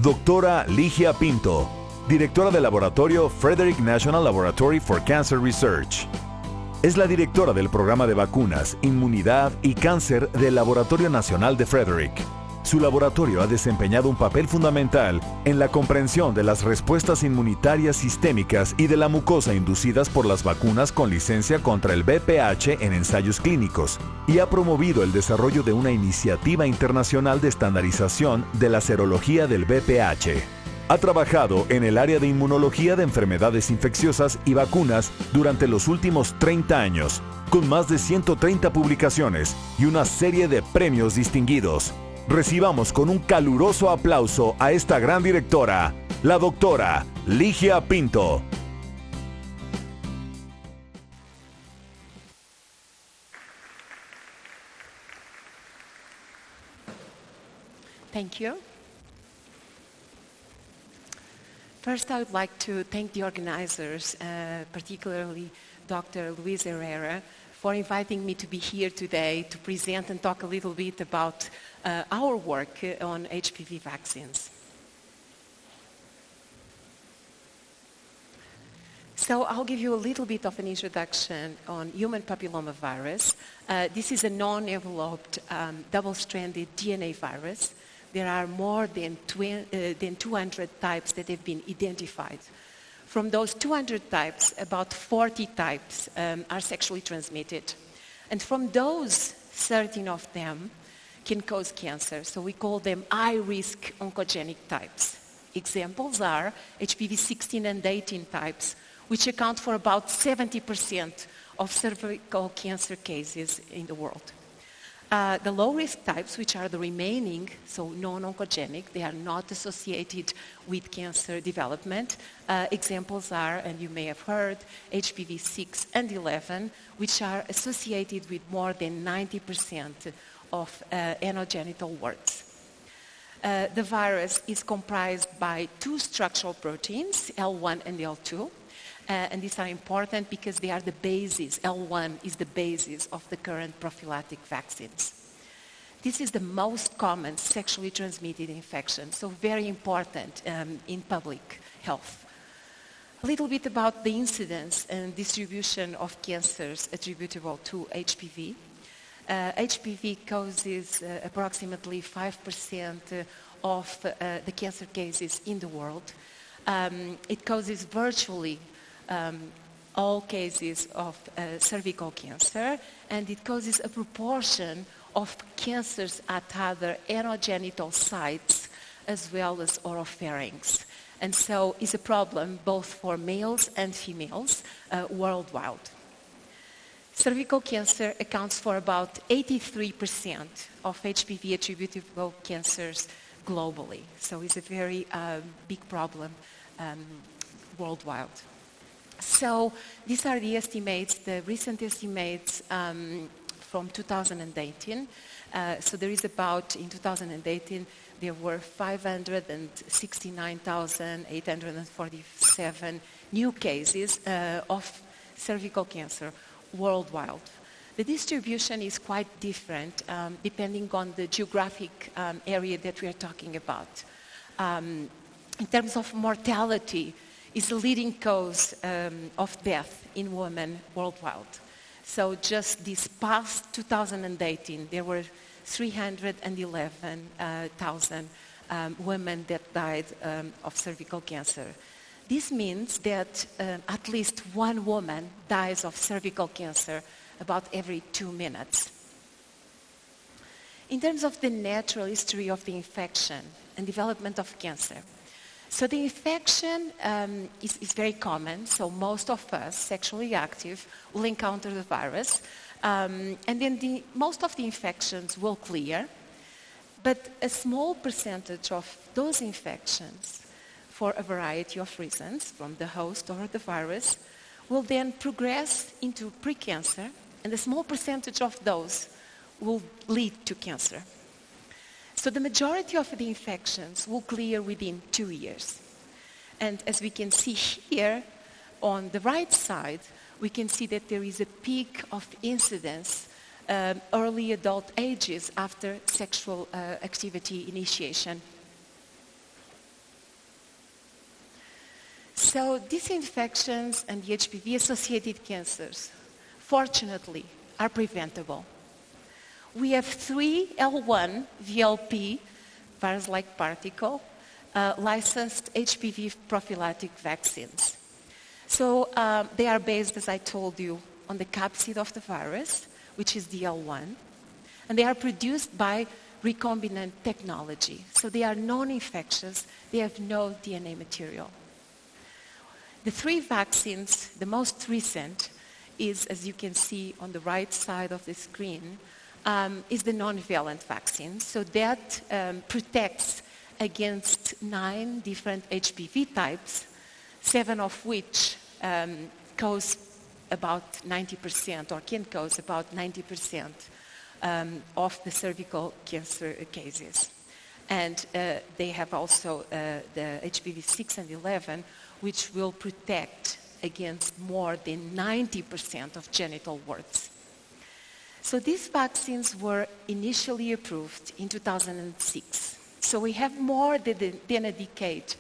Doctora Ligia Pinto, directora del laboratorio Frederick National Laboratory for Cancer Research. Es la directora del programa de vacunas, inmunidad y cáncer del Laboratorio Nacional de Frederick. Su laboratorio ha desempeñado un papel fundamental en la comprensión de las respuestas inmunitarias sistémicas y de la mucosa inducidas por las vacunas con licencia contra el VPH en ensayos clínicos y ha promovido el desarrollo de una iniciativa internacional de estandarización de la serología del VPH. Ha trabajado en el área de inmunología de enfermedades infecciosas y vacunas durante los últimos 30 años, con más de 130 publicaciones y una serie de premios distinguidos. Recibamos con un caluroso aplauso a esta gran directora, la doctora Ligia Pinto. Thank you. First, I would like to thank the organizers, particularly Dr. Luis Herrera, for inviting me to be here today to present and talk a little bit about our work on HPV vaccines. So I'll give you a little bit of an introduction on human papillomavirus. This is a non-enveloped double-stranded DNA virus. There are more than 200 types that have been identified. From those 200 types, about 40 types are sexually transmitted. And from those, 13 of them can cause cancer. So we call them high-risk oncogenic types. Examples are HPV 16 and 18 types, which account for about 70% of cervical cancer cases in the world. The low-risk types, which are the remaining, so non-oncogenic, they are not associated with cancer development. Examples are, and you may have heard, HPV 6 and 11, which are associated with more than 90% of anogenital warts. The virus is comprised by two structural proteins, L1 and L2. And these are important because they are the basis. L1 is the basis of the current prophylactic vaccines. This is the most common sexually transmitted infection, so very important in public health. A little bit about the incidence and distribution of cancers attributable to HPV. HPV causes approximately 5% of the cancer cases in the world. It causes virtually all cases of cervical cancer, and it causes a proportion of cancers at other anogenital sites as well as oropharynx. And so it's a problem both for males and females worldwide. Cervical cancer accounts for about 83% of HPV attributable cancers globally. So it's a very big problem worldwide. So these are the estimates, the recent estimates from 2018. So there is about, in 2018, there were 569,847 new cases of cervical cancer worldwide. The distribution is quite different depending on the geographic area that we are talking about. In terms of mortality, is the leading cause of death in women worldwide. So just this past 2018, there were 311,000 women that died of cervical cancer. This means that at least one woman dies of cervical cancer about every 2 minutes. In terms of the natural history of the infection and development of cancer, so the infection is very common. So most of us, sexually active, will encounter the virus. And then most of the infections will clear. But a small percentage of those infections, for a variety of reasons, from the host or the virus, will then progress into precancer. And a small percentage of those will lead to cancer. So the majority of the infections will clear within 2 years. And as we can see here, on the right side, we can see that there is a peak of incidence early adult ages after sexual activity initiation. So these infections and the HPV-associated cancers, fortunately, are preventable. We have 3 L1 VLP, virus-like particle, licensed HPV prophylactic vaccines. So they are based, as I told you, on the capsid of the virus, which is the L1, and they are produced by recombinant technology. So they are non-infectious, they have no DNA material. The 3 vaccines, the most recent is, as you can see on the right side of the screen, is the non-valent vaccine. So that protects against 9 different HPV types, 7 of which cause about 90% or can cause about 90% of the cervical cancer cases. And they have also the HPV 6 and 11, which will protect against more than 90% of genital warts. So these vaccines were initially approved in 2006. So we have more than a decade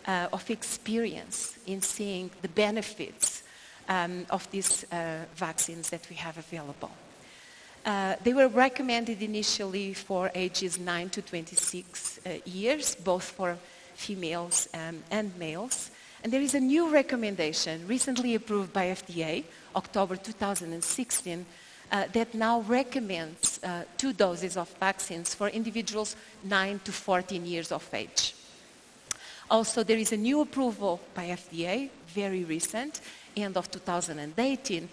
of experience in seeing the benefits of these vaccines that we have available. They were recommended initially for ages 9 to 26 years, both for females and males. And there is a new recommendation recently approved by FDA, October 2016, that now recommends 2 doses of vaccines for individuals 9 to 14 years of age. Also, there is a new approval by FDA, very recent, end of 2018,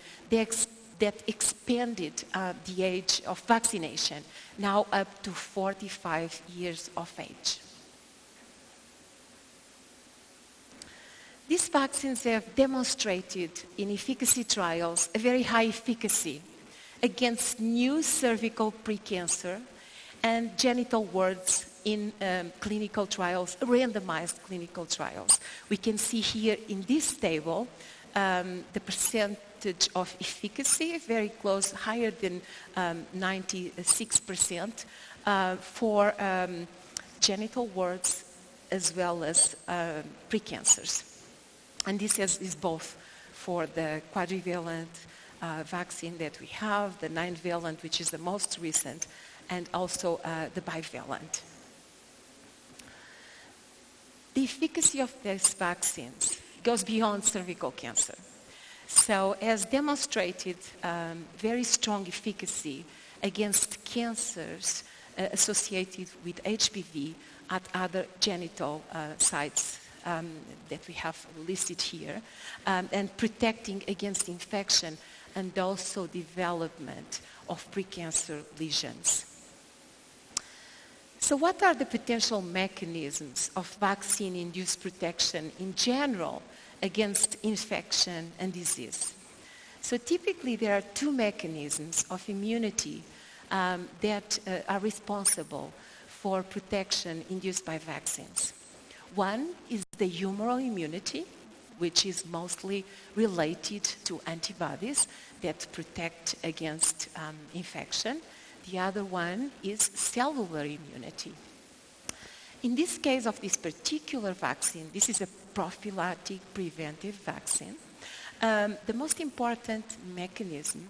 that expanded the age of vaccination, now up to 45 years of age. These vaccines have demonstrated in efficacy trials a very high efficacy against new cervical precancer and genital warts in clinical trials, randomized clinical trials. We can see here in this table the percentage of efficacy, very close, higher than 96% for genital warts as well as precancers. And this is both for the quadrivalent vaccine that we have, the 9-valent, which is the most recent, and also the bivalent. The efficacy of these vaccines goes beyond cervical cancer. So as demonstrated, very strong efficacy against cancers associated with HPV at other genital sites that we have listed here, and protecting against infection and also development of precancer lesions. So what are the potential mechanisms of vaccine-induced protection in general against infection and disease? So typically there are 2 mechanisms of immunity that are responsible for protection induced by vaccines. One is the humoral immunity, which is mostly related to antibodies that protect against infection. The other one is cellular immunity. In this case of this particular vaccine, this is a prophylactic preventive vaccine. The most important mechanism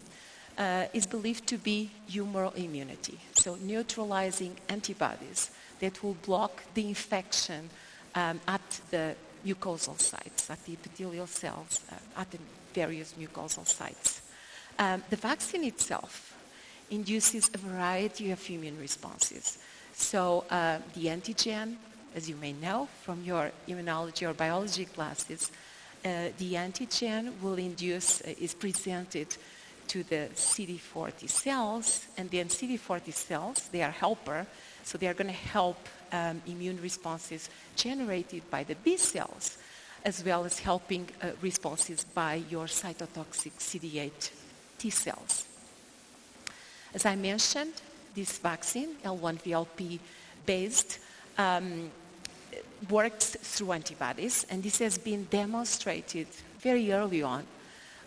is believed to be humoral immunity, so neutralizing antibodies that will block the infection at the mucosal sites, at the epithelial cells, at the various mucosal sites. The vaccine itself induces a variety of immune responses. So the antigen, as you may know from your immunology or biology classes, the antigen will induce, is presented to the CD4 T cells, and then CD4 T cells, they are helper, so they are going to help immune responses generated by the B cells, as well as helping responses by your cytotoxic CD8 T cells. As I mentioned, this vaccine, L1VLP based, works through antibodies, and this has been demonstrated very early on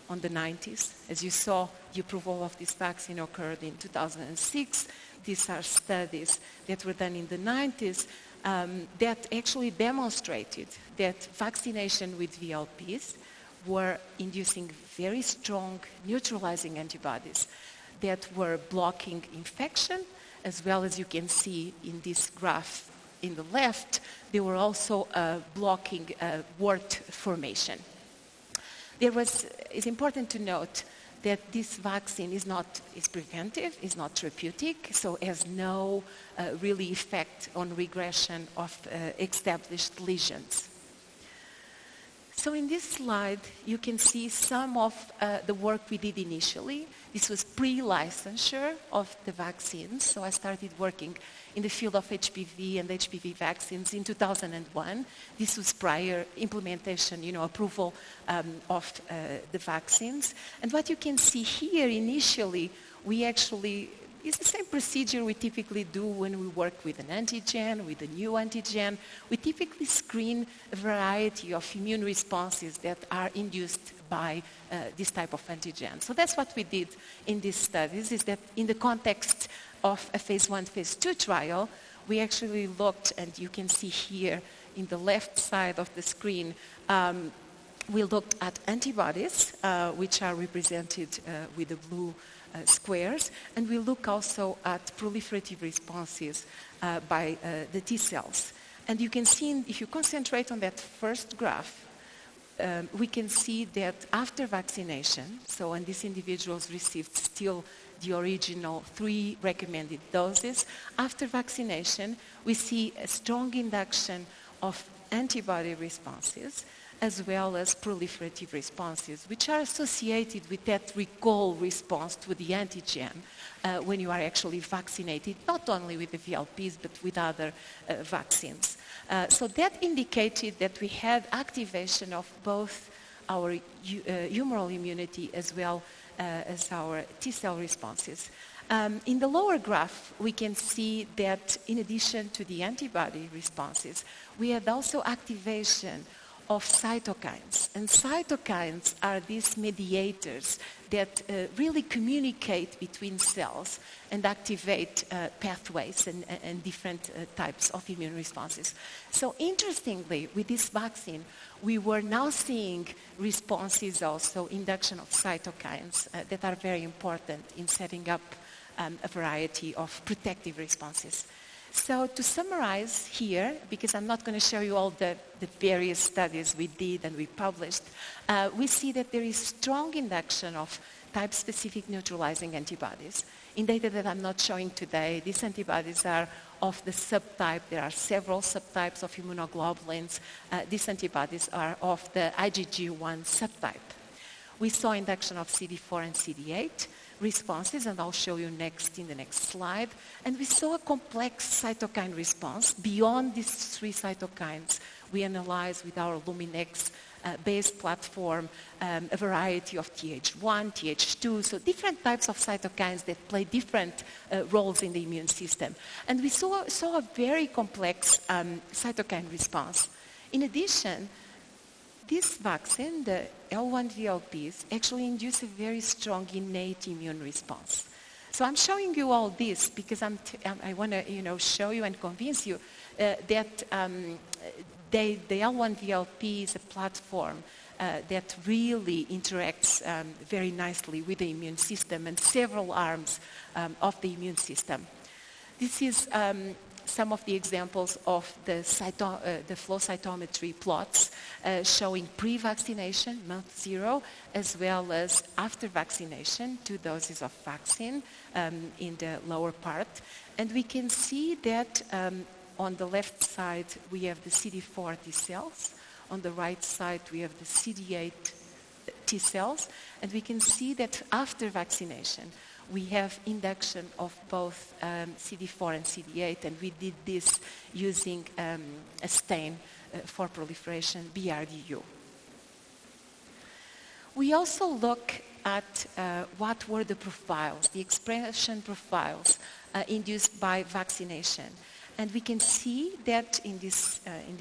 the 90s. As you saw, the approval of this vaccine occurred in 2006. These are studies that were done in the 90s, that actually demonstrated that vaccination with VLPs were inducing very strong neutralizing antibodies that were blocking infection, as well as you can see in this graph in the left, they were also blocking wart formation. It's important to note that this vaccine is preventive, is not therapeutic, so has no really effect on regression of established lesions. So in this slide, you can see some of the work we did initially. This was pre-licensure of the vaccines. So I started working in the field of HPV and HPV vaccines in 2001. This was prior implementation, approval of the vaccines. And what you can see here initially, it's the same procedure we typically do when we work with an antigen, with a new antigen. We typically screen a variety of immune responses that are induced by this type of antigen. So that's what we did in these studies, is that in the context of a phase 1, phase 2 trial, we actually looked, and you can see here in the left side of the screen, we looked at antibodies, which are represented with the blue squares, and we look also at proliferative responses by the T cells. And you can see, if you concentrate on that first graph, we can see that after vaccination, and these individuals received still the original 3 recommended doses, after vaccination, we see a strong induction of antibody responses, as well as proliferative responses, which are associated with that recall response to the antigen when you are actually vaccinated, not only with the VLPs, but with other vaccines. So that indicated that we had activation of both our humoral immunity as well as our T-cell responses. In the lower graph, we can see that in addition to the antibody responses, we had also activation of cytokines. And cytokines are these mediators that really communicate between cells and activate pathways and different types of immune responses. So interestingly, with this vaccine, we were now seeing responses also, induction of cytokines that are very important in setting up a variety of protective responses. So to summarize here, because I'm not going to show you all the various studies we did and we published, we see that there is strong induction of type-specific neutralizing antibodies. In data that I'm not showing today, these antibodies are of the subtype. There are several subtypes of immunoglobulins. These antibodies are of the IgG1 subtype. We saw induction of CD4 and CD8 responses, and I'll show you next in the next slide. And we saw a complex cytokine response. Beyond these 3 cytokines, we analyzed with our Luminex based platform a variety of Th1, Th2, so different types of cytokines that play different roles in the immune system. And we saw a very complex cytokine response. In addition, this vaccine, the L1 VLPs, actually induce a very strong innate immune response. So I'm showing you all this because I want to show you and convince you that the L1 VLP is a platform that really interacts very nicely with the immune system and several arms of the immune system. This is some of the examples of the flow cytometry plots showing pre-vaccination, month 0, as well as after vaccination, 2 doses of vaccine in the lower part. And we can see that on the left side, we have the CD4 T cells. On the right side, we have the CD8 T cells. And we can see that after vaccination, we have induction of both CD4 and CD8, and we did this using a stain for proliferation, BRDU. We also look at what were the profiles, the expression profiles induced by vaccination. And we can see that in this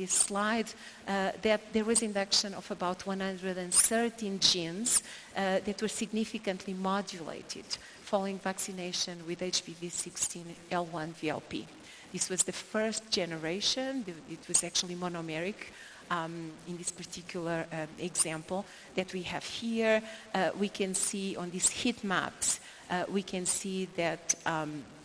slide that there was induction of about 113 genes that were significantly modulated following vaccination with HPV-16 L1 VLP. This was the first generation. It was actually monomeric in this particular example that we have here. We can see on these heat maps, we can see that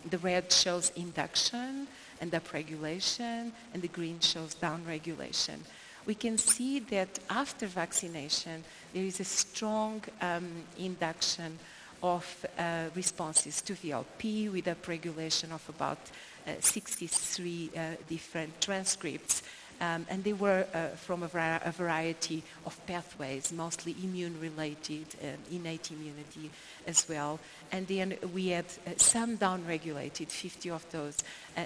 the red shows induction and upregulation, and the green shows downregulation. We can see that after vaccination, there is a strong induction of responses to VLP with upregulation of about 63 different transcripts. And they were from a variety of pathways, mostly immune-related, innate immunity as well. And then we had some downregulated, 50 of those,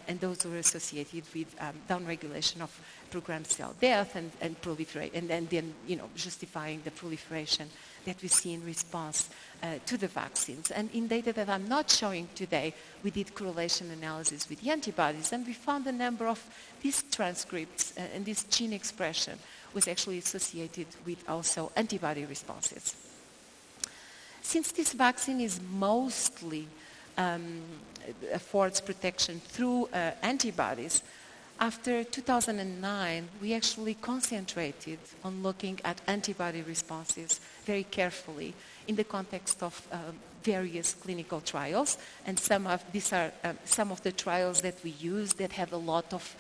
and those were associated with downregulation of programmed cell death and proliferation, and then justifying the proliferation that we see in response to the vaccines. And in data that I'm not showing today, we did correlation analysis with the antibodies, and we found a number of these transcripts and this gene expression was actually associated with also antibody responses. Since this vaccine is mostly affords protection through antibodies, after 2009, we actually concentrated on looking at antibody responses very carefully in the context of various clinical trials. And some of these are some of the trials that we used that had a lot of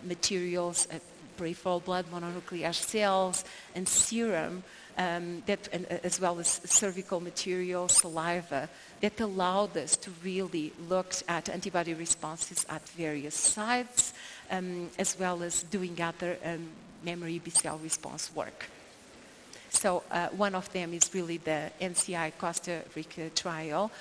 materials, peripheral blood mononuclear cells, and serum, as well as cervical material, saliva, that allowed us to really look at antibody responses at various sites, as well as doing other memory B-cell response work. So one of them is really the NCI Costa Rica trial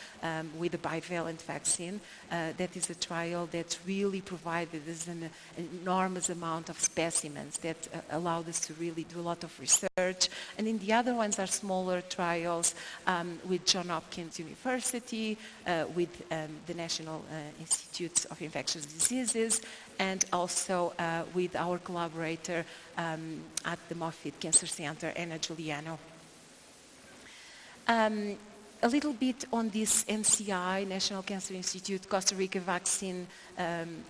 with the bivalent vaccine. That is a trial that really provided us an enormous amount of specimens that allowed us to really do a lot of research. And then the other ones are smaller trials with Johns Hopkins University, with the National Institutes of Infectious Diseases, and also with our collaborator at the Moffitt Cancer Center, Anna Giuliano. A little bit on this NCI, National Cancer Institute Costa Rica vaccine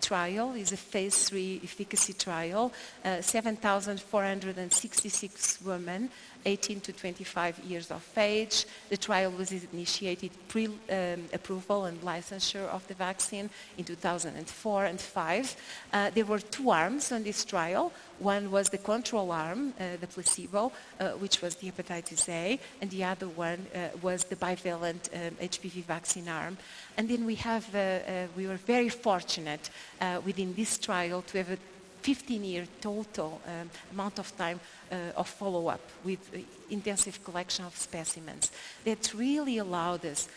trial is a phase 3 efficacy trial, 7,466 women, 18 to 25 years of age. The trial was initiated pre-approval and licensure of the vaccine in 2004 and 5. There were two arms on this trial. One was the control arm, the placebo, which was the hepatitis A, and the other one was the bivalent HPV vaccine arm. And then we were very fortunate within this trial to have a 15-year total amount of time of follow-up with intensive collection of specimens that really allowed us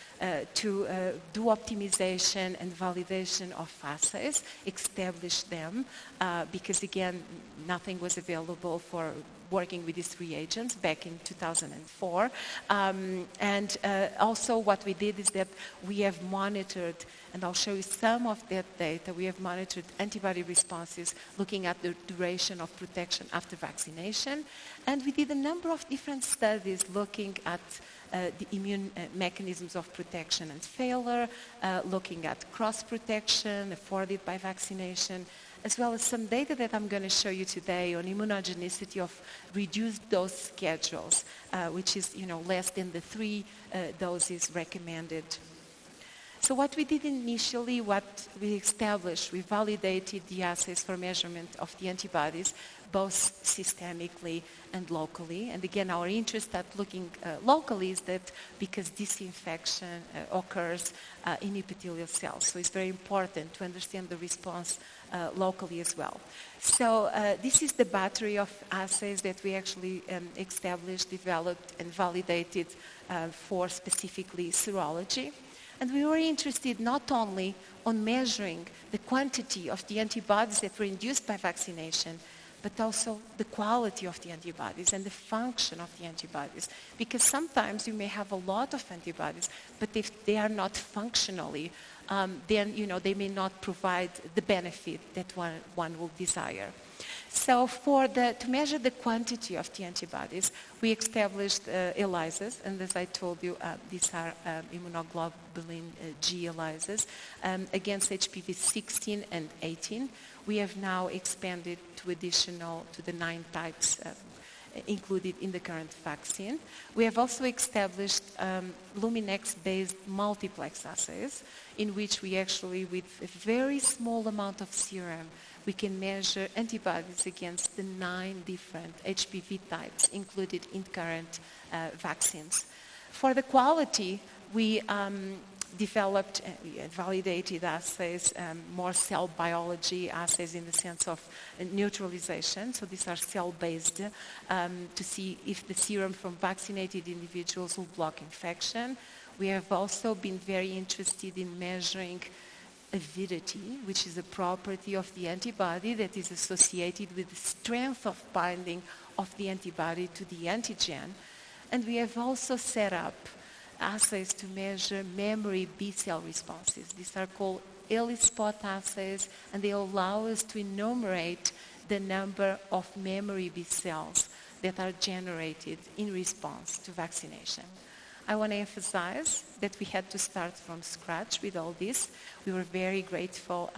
to do optimization and validation of assays, establish them, because again, nothing was available for working with these reagents back in 2004. And also what we did is that we have monitored, and I'll show you some of that data, we have monitored antibody responses looking at the duration of protection after vaccination. And we did a number of different studies looking at the immune mechanisms of protection and failure, looking at cross-protection afforded by vaccination, as well as some data that I'm going to show you today on immunogenicity of reduced dose schedules, which is less than the 3 doses recommended. So what we did initially, what we established, we validated the assays for measurement of the antibodies, both systemically and locally. And again, our interest at looking locally is that because disinfection occurs in epithelial cells. So it's very important to understand the response locally as well. So this is the battery of assays that we actually established, developed, and validated for specifically serology. And we were interested not only on measuring the quantity of the antibodies that were induced by vaccination, but also the quality of the antibodies and the function of the antibodies. Because sometimes you may have a lot of antibodies, but if they are not functionally, then they may not provide the benefit that one will desire. So to measure the quantity of the antibodies, we established ELISAs, and as I told you, these are immunoglobulin G ELISAs against HPV 16 and 18. We have now expanded to the 9 types included in the current vaccine. We have also established Luminex-based multiplex assays in which we actually, with a very small amount of serum, we can measure antibodies against the 9 different HPV types included in current vaccines. For the quality, we developed and validated assays, more cell biology assays in the sense of neutralization. So these are cell-based to see if the serum from vaccinated individuals will block infection. We have also been very interested in measuring avidity, which is a property of the antibody that is associated with the strength of binding of the antibody to the antigen. And we have also set up assays to measure memory B-cell responses. These are called ELISpot assays, and they allow us to enumerate the number of memory B-cells that are generated in response to vaccination. I want to emphasize that we had to start from scratch with all this. We were very grateful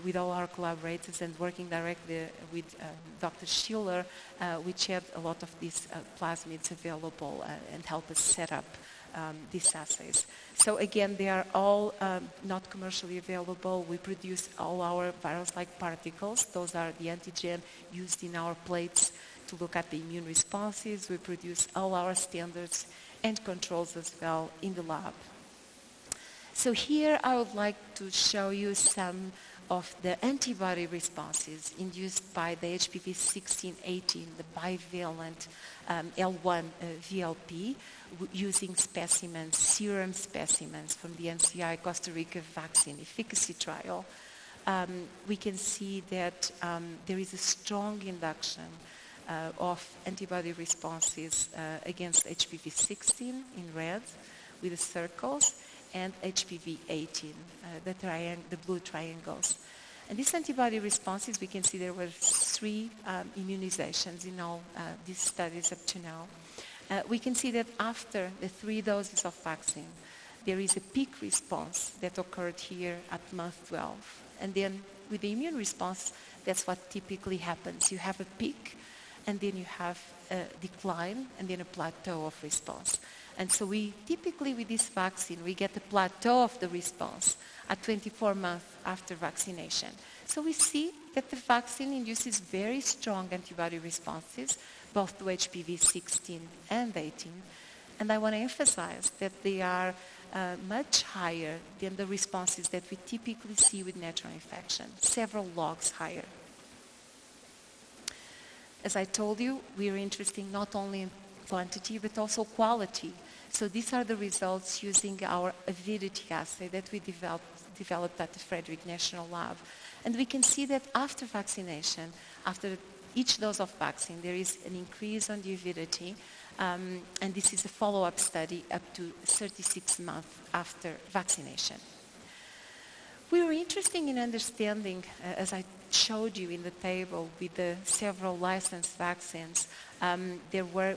with all our collaborators and working directly with Dr. Schiller, which had a lot of these plasmids available and helped us set up these assays. So again, they are all not commercially available. We produce all our virus-like particles. Those are the antigen used in our plates to look at the immune responses. We produce all our standards and controls as well in the lab. So here I would like to show you some of the antibody responses induced by the HPV 16-18, the bivalent L1 VLP, using specimens, serum specimens from the NCI Costa Rica vaccine efficacy trial. We can see that there is a strong induction of antibody responses against HPV 16 in red with the circles, and HPV 18, the blue triangles. And these antibody responses, we can see there were 3 immunizations in all these studies up to now. We can see that after the 3 doses of vaccine, there is a peak response that occurred here at month 12. And then with the immune response, that's what typically happens. You have a peak, and then you have a decline, and then a plateau of response. And so we typically with this vaccine, we get a plateau of the response at 24 months after vaccination. So we see that the vaccine induces very strong antibody responses, both to HPV 16 and 18. And I want to emphasize that they are much higher than the responses that we typically see with natural infection, several logs higher. As I told you, we are interested not only in quantity but also quality. So these are the results using our avidity assay that we developed at the Frederick National Lab. And we can see that after vaccination, after each dose of vaccine, there is an increase on the avidity. And this is a follow-up study up to 36 months after vaccination. We were interested in understanding, as I showed you in the table with the several licensed vaccines, we were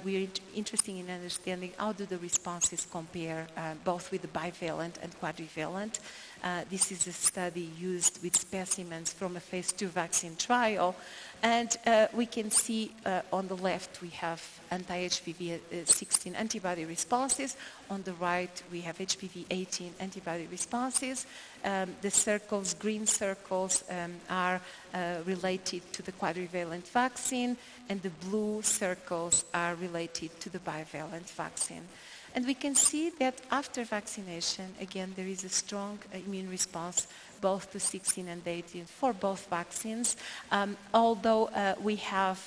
interested in understanding how do the responses compare both with the bivalent and quadrivalent. This is a study used with specimens from a phase 2 vaccine trial. And we can see on the left we have anti-HPV 16 antibody responses. On the right we have HPV 18 antibody responses. The circles, green circles, are related to the quadrivalent vaccine, and the blue circles are related to the bivalent vaccine. And we can see that after vaccination, again, there is a strong immune response both to 16 and 18 for both vaccines, although we have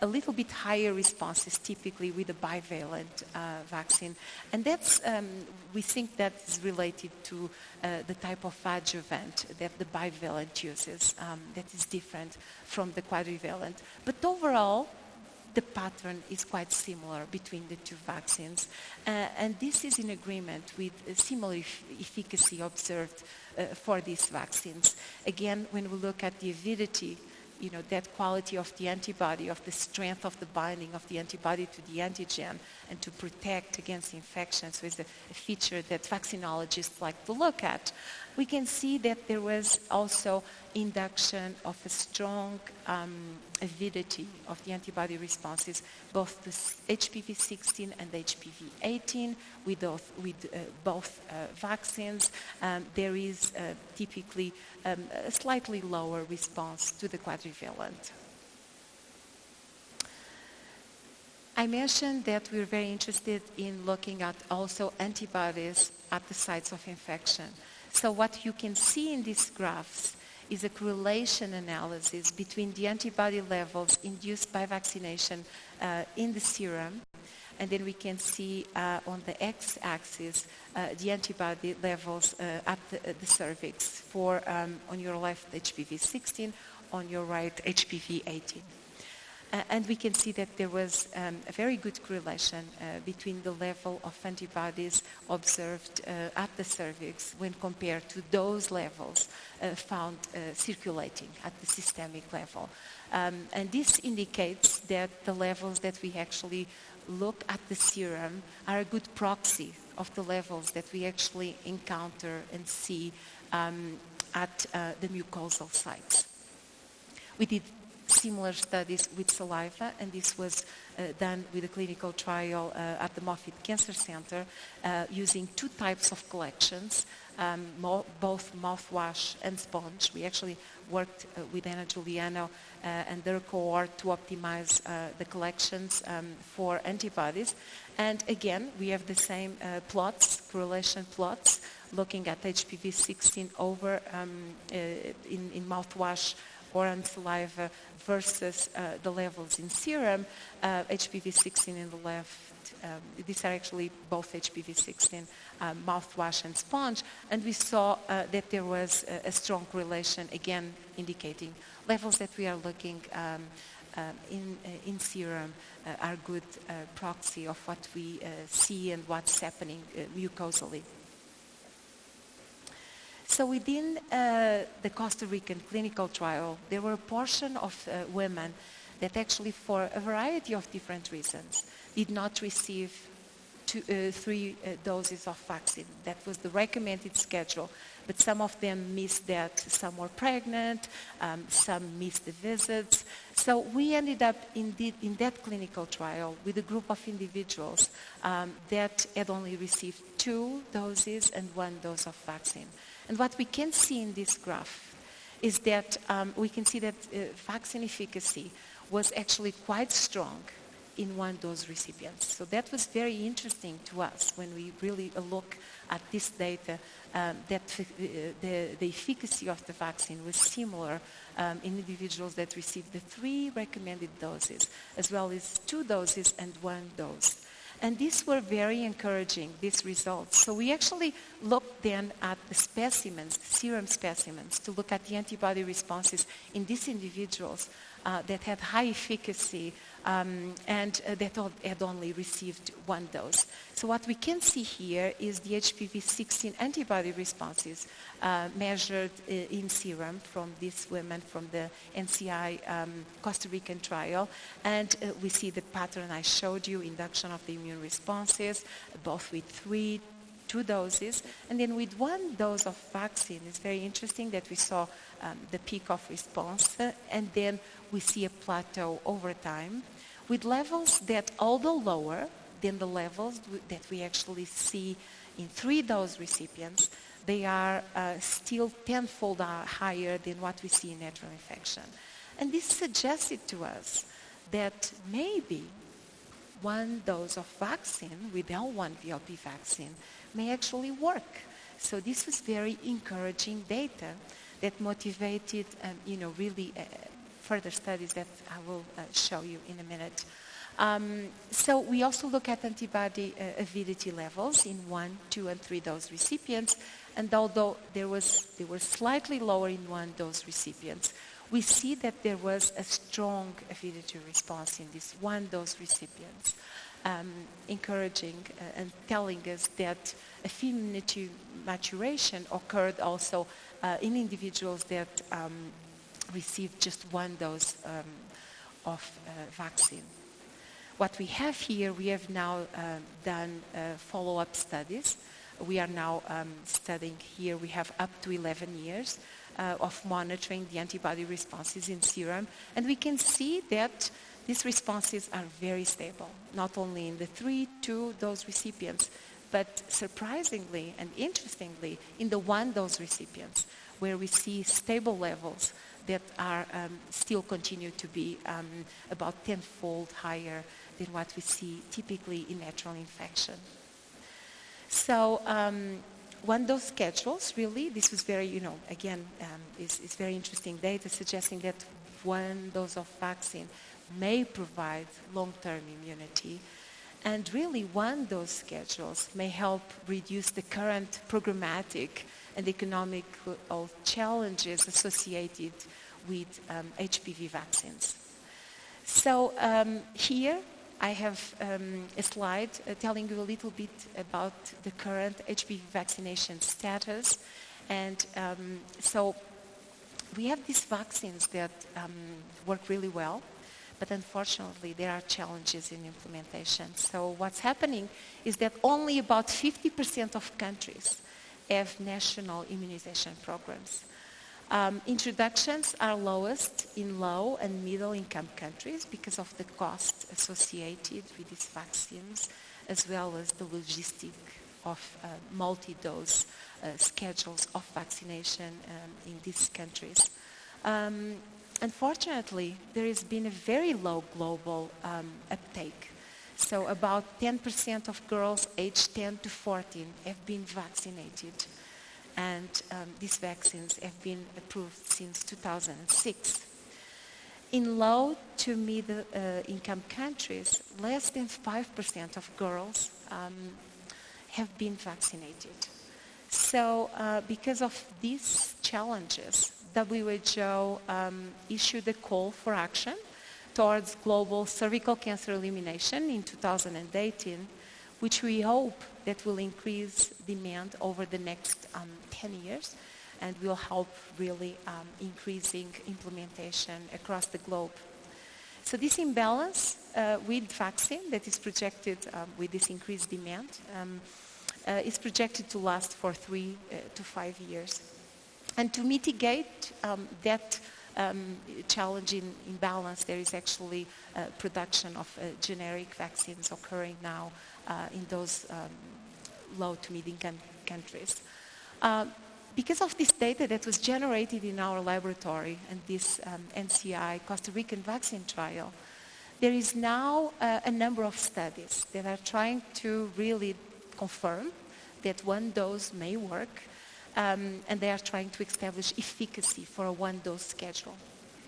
a little bit higher responses typically with the bivalent vaccine. And that's, we think that is related to the type of adjuvant that the bivalent uses that is different from the quadrivalent. But overall, the pattern is quite similar between the 2 vaccines. And this is in agreement with similar efficacy observed for these vaccines. Again, when we look at the avidity, that quality of the antibody, of the strength of the binding of the antibody to the antigen and to protect against infection. So it's a feature that vaccinologists like to look at. We can see that there was also induction of a strong avidity of the antibody responses, both the HPV-16 and HPV-18 with both vaccines. There is typically a slightly lower response to the quadrivalent. I mentioned that we're very interested in looking at also antibodies at the sites of infection. So what you can see in these graphs is a correlation analysis between the antibody levels induced by vaccination in the serum, and then we can see on the x-axis the antibody levels at the cervix for, on your left, HPV-16, on your right, HPV-18. And we can see that there was a very good correlation between the level of antibodies observed at the cervix when compared to those levels found circulating at the systemic level. And this indicates that the levels that we actually look at the serum are a good proxy of the levels that we actually encounter and see at the mucosal sites. We did similar studies with saliva, and this was done with a clinical trial at the Moffitt Cancer Center using two types of collections, both mouthwash and sponge. We actually worked with Anna Giuliano and their cohort to optimize the collections for antibodies. And again, we have the same plots, correlation plots, looking at HPV-16 over in mouthwash or on saliva versus the levels in serum, HPV-16 in the left. These are actually both HPV-16 mouthwash and sponge, and we saw that there was a strong correlation, again indicating levels that we are looking in serum are good proxy of what we see and what's happening mucosally. So within the Costa Rican clinical trial, there were a portion of women that actually, for a variety of different reasons, did not receive 3 doses of vaccine. That was the recommended schedule, but some of them missed that. Some were pregnant, some missed the visits. So we ended up in that clinical trial with a group of individuals that had only received 2 doses and 1 dose of vaccine. And what we can see in this graph is that we can see that vaccine efficacy was actually quite strong in 1-dose recipients. So that was very interesting to us when we really look at this data, that the efficacy of the vaccine was similar in individuals that received the 3 recommended doses, as well as 2 doses and 1 dose. And these were very encouraging, these results. So we actually looked then at the specimens, serum specimens, to look at the antibody responses in these individuals that had high efficacy and that had only received 1 dose. So what we can see here is the HPV-16 antibody responses measured in serum from these women from the NCI Costa Rican trial. And we see the pattern I showed you, induction of the immune responses, both with 2 doses. And then with 1 dose of vaccine, it's very interesting that we saw the peak of response, and then we see a plateau over time with levels that, although lower than the levels that we actually see in 3-dose recipients, they are still tenfold higher than what we see in natural infection. And this suggested to us that maybe 1 dose of vaccine with L1 VLP vaccine may actually work. So this was very encouraging data that motivated, really further studies that I will show you in a minute. So we also look at antibody avidity levels in 1, 2, and 3-dose recipients, and although they were slightly lower in 1-dose recipients, we see that there was a strong avidity response in these 1-dose recipients, encouraging and telling us that affinity maturation occurred also in individuals that received just one dose of vaccine. What we have here, we have now done follow-up studies. We are now studying here, we have up to 11 years of monitoring the antibody responses in serum, and we can see that these responses are very stable, not only in the 3-2 dose recipients, but surprisingly and interestingly in the 1 dose recipients, where we see stable levels that are still continue to be about 10-fold higher than what we see typically in natural infection. So 1 dose schedules, really, this was very, again, is very interesting data suggesting that 1 dose of vaccine may provide long-term immunity. And really, 1 dose schedules may help reduce the current programmatic and economic challenges associated with HPV vaccines. So here I have a slide telling you a little bit about the current HPV vaccination status. And so we have these vaccines that work really well, but unfortunately there are challenges in implementation. So what's happening is that only about 50% of countries have national immunization programs. Introductions are lowest in low and middle income countries because of the cost associated with these vaccines, as well as the logistic of multi-dose schedules of vaccination in these countries. Unfortunately, there has been a very low global uptake. So about 10% of girls aged 10 to 14 have been vaccinated. And these vaccines have been approved since 2006. In low to middle income countries, less than 5% of girls have been vaccinated. So because of these challenges, WHO issued a call for action towards global cervical cancer elimination in 2018, which we hope that will increase demand over the next 10 years and will help really increasing implementation across the globe. So this imbalance with vaccine that is projected with this increased demand is projected to last for 3 to 5 years. And to mitigate that challenging imbalance, there is actually production of generic vaccines occurring now in those low to mid-income countries. Because of this data that was generated in our laboratory and this NCI Costa Rican vaccine trial, there is now a number of studies that are trying to really confirm that 1 dose may work, and they are trying to establish efficacy for a 1 dose schedule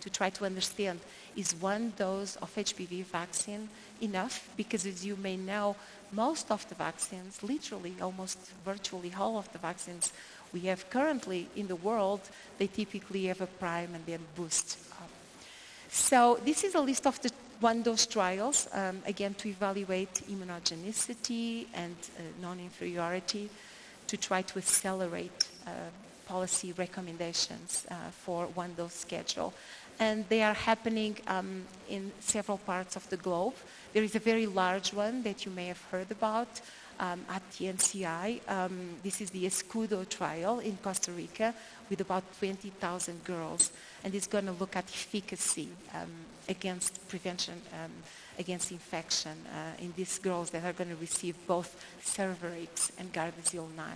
to try to understand, is 1 dose of HPV vaccine enough? Because as you may know, most of the vaccines, literally almost virtually all of the vaccines we have currently in the world, they typically have a prime and then boost up. So this is a list of the 1 dose trials, again to evaluate immunogenicity and non-inferiority to try to accelerate policy recommendations for 1 dose schedule. And they are happening in several parts of the globe. There is a very large one that you may have heard about at the NCI. This is the Escudo trial in Costa Rica with about 20,000 girls. And it's going to look at efficacy against prevention, against infection in these girls that are going to receive both Cervarix and Gardasil 9.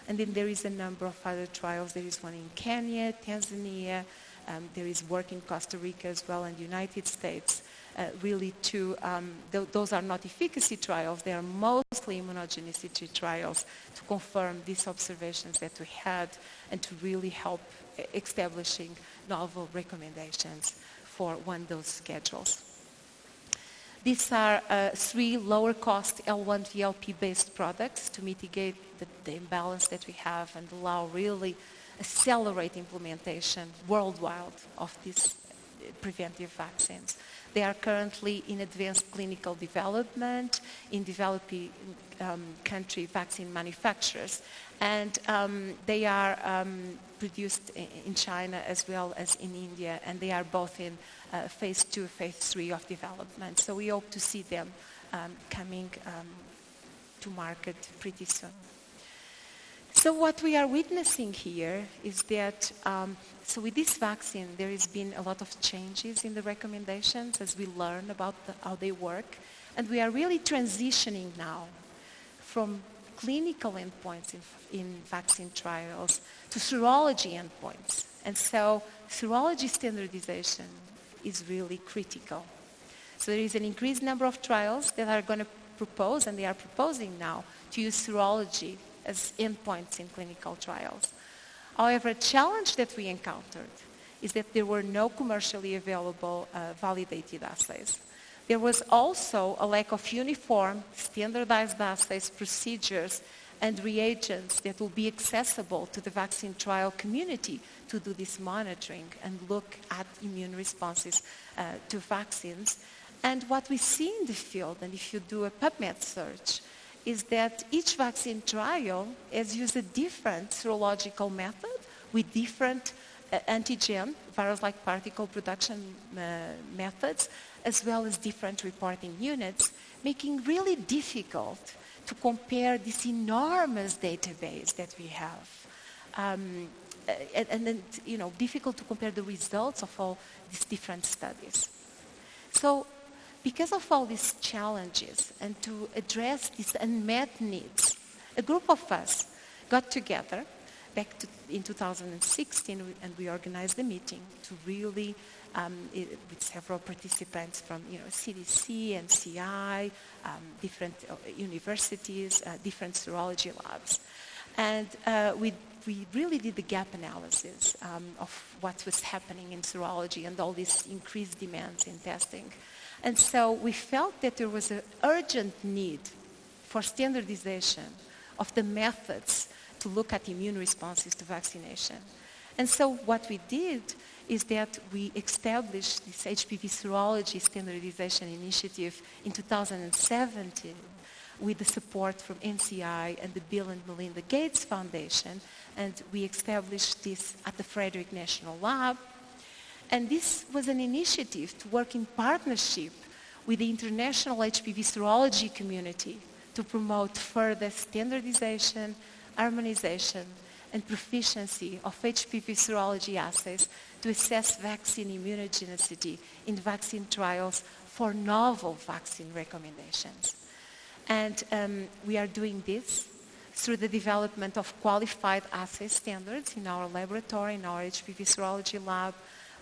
And then there is a number of other trials. There is one in Kenya, Tanzania. There is work in Costa Rica as well, and the United States, really to, those are not efficacy trials, they are mostly immunogenicity trials to confirm these observations that we had and to really help establishing novel recommendations for 1 dose schedules. These are 3 lower cost L1 VLP based products to mitigate the imbalance that we have and allow really accelerate implementation worldwide of these preventive vaccines. They are currently in advanced clinical development in developing country vaccine manufacturers. And they are produced in China as well as in India, and they are both in phase 2, phase 3 of development. So we hope to see them coming to market pretty soon. So what we are witnessing here is that, so with this vaccine, there has been a lot of changes in the recommendations as we learn about how they work. And we are really transitioning now from clinical endpoints in vaccine trials to serology endpoints. And so serology standardization is really critical. So there is an increased number of trials that are going to propose, and they are proposing now, to use serology as endpoints in clinical trials. However, a challenge that we encountered is that there were no commercially available validated assays. There was also a lack of uniform, standardized assays, procedures, and reagents that will be accessible to the vaccine trial community to do this monitoring and look at immune responses to vaccines. And what we see in the field, and if you do a PubMed search, is that each vaccine trial has used a different serological method with different antigen, virus-like particle production methods, as well as different reporting units, making really difficult to compare this enormous database that we have. And then, difficult to compare the results of all these different studies. So, because of all these challenges and to address these unmet needs, a group of us got together in 2016, and we organized a meeting to really, with several participants from CDC, NCI, different universities, different serology labs. And we really did the gap analysis of what was happening in serology and all these increased demands in testing. And so we felt that there was an urgent need for standardization of the methods to look at immune responses to vaccination. And so what we did is that we established this HPV serology standardization initiative in 2017 with the support from NCI and the Bill and Melinda Gates Foundation. And we established this at the Frederick National Lab. And this was an initiative to work in partnership with the international HPV serology community to promote further standardization, harmonization, and proficiency of HPV serology assays to assess vaccine immunogenicity in vaccine trials for novel vaccine recommendations. And we are doing this through the development of qualified assay standards in our laboratory, in our HPV serology lab,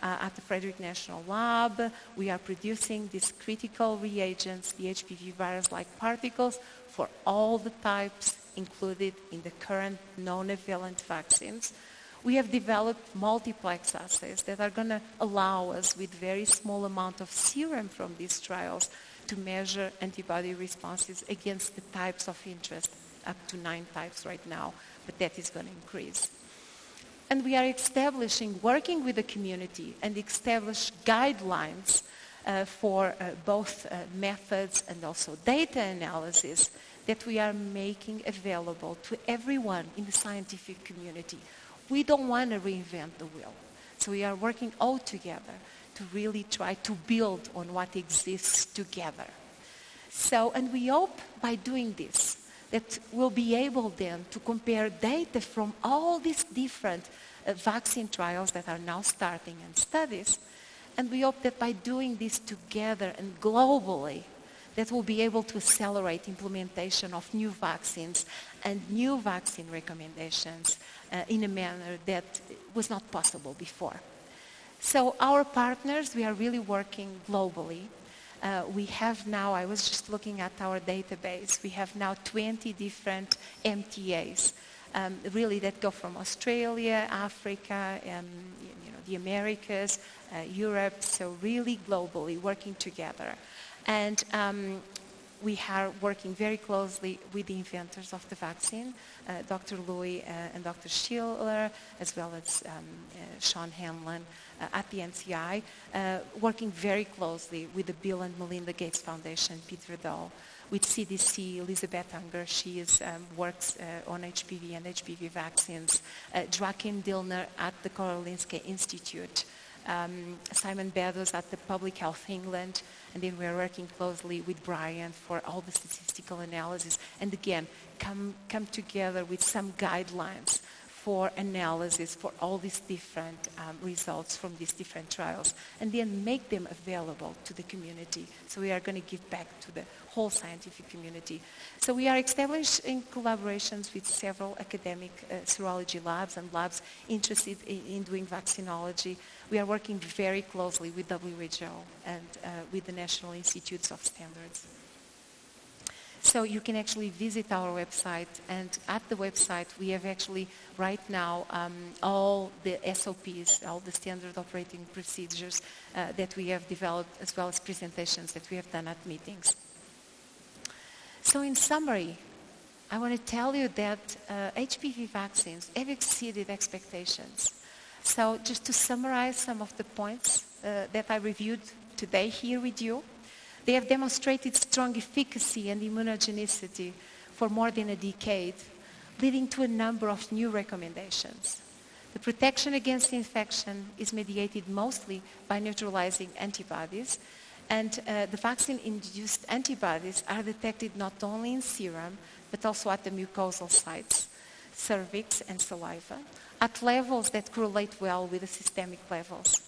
at the Frederick National Lab. We are producing these critical reagents, the HPV virus-like particles, for all the types included in the current non-valent vaccines. We have developed multiplex assays that are going to allow us, with very small amount of serum from these trials, to measure antibody responses against the types of interest, up to 9 types right now, but that is going to increase. And we are establishing, working with the community, and establish guidelines for both methods and also data analysis that we are making available to everyone in the scientific community. We don't want to reinvent the wheel. So we are working all together to really try to build on what exists together. So, and we hope by doing this, that we'll be able then to compare data from all these different vaccine trials that are now starting and studies. And we hope that by doing this together and globally, that we'll be able to accelerate implementation of new vaccines and new vaccine recommendations in a manner that was not possible before. So our partners, we are really working globally. We have now, I was just looking at our database, we have now 20 different MTAs, really that go from Australia, Africa, the Americas, Europe, so really globally working together. And we are working very closely with the inventors of the vaccine, Dr. Louis and Dr. Schiller, as well as Sean Hanlon at the NCI, working very closely with the Bill and Melinda Gates Foundation, Peter Dahl, with CDC, Elizabeth Unger, she works on HPV and HPV vaccines, Joachim Dillner at the Karolinska Institute, Simon Beddoes at the Public Health England, and then we're working closely with Brian for all the statistical analysis. And again, come together with some guidelines for analysis for all these different results from these different trials, and then make them available to the community. So we are going to give back to the whole scientific community. So we are establishing collaborations with several academic serology labs and labs interested in doing vaccinology. We are working very closely with WHO and with the National Institutes of Standards. So you can actually visit our website, and at the website we have actually right now all the SOPs, all the standard operating procedures that we have developed, as well as presentations that we have done at meetings. So in summary, I want to tell you that HPV vaccines have exceeded expectations. So just to summarize some of the points that I reviewed today here with you, they have demonstrated strong efficacy and immunogenicity for more than a decade, leading to a number of new recommendations. The protection against infection is mediated mostly by neutralizing antibodies, and the vaccine-induced antibodies are detected not only in serum, but also at the mucosal sites, cervix and saliva, at levels that correlate well with the systemic levels.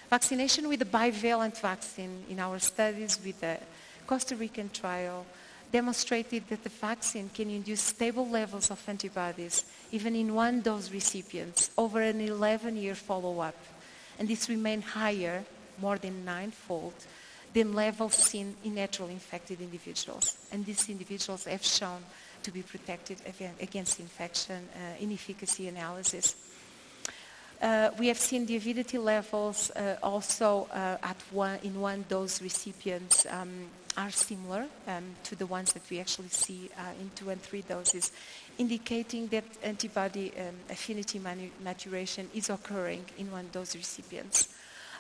Vaccination with the bivalent vaccine in our studies with the Costa Rican trial demonstrated that the vaccine can induce stable levels of antibodies even in one-dose recipients over an 11-year follow-up. And this remained higher, more than 9-fold, than levels seen in naturally infected individuals. And these individuals have shown to be protected against infection in efficacy analysis. We have seen the avidity levels also in one-dose recipients are similar to the ones that we actually see in 2 and 3 doses, indicating that antibody affinity maturation is occurring in one-dose recipients.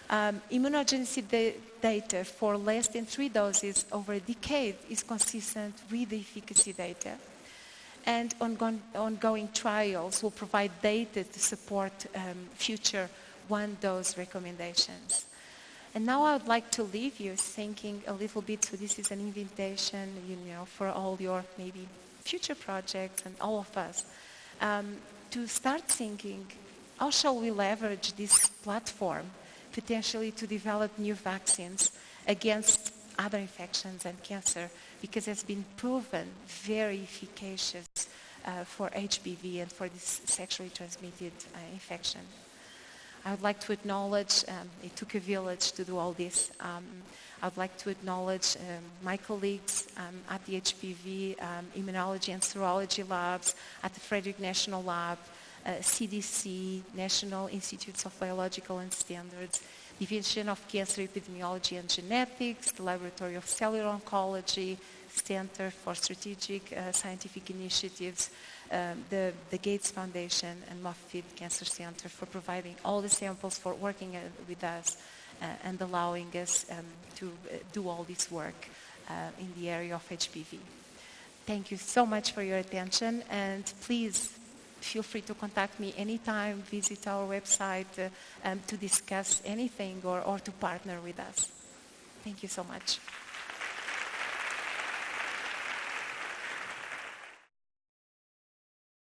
Immunogenicity data for less than 3 doses over a decade is consistent with the efficacy data. And ongoing trials will provide data to support future one-dose recommendations. And now I would like to leave you thinking a little bit, so this is an invitation, for all your maybe future projects and all of us, to start thinking, how shall we leverage this platform potentially to develop new vaccines against other infections and cancer, because it's been proven very efficacious for HPV and for this sexually transmitted infection. I would like to acknowledge, it took a village to do all this. I would like to acknowledge my colleagues at the HPV immunology and serology labs, at the Frederick National Lab, CDC, National Institutes of Biological and Standards, Division of Cancer Epidemiology and Genetics, the Laboratory of Cellular Oncology, Center for Strategic Scientific Initiatives, the Gates Foundation, and Moffitt Cancer Center for providing all the samples, for working with us and allowing us to do all this work in the area of HPV. Thank you so much for your attention, and please feel free to contact me anytime, visit our website to discuss anything or to partner with us. Thank you so much.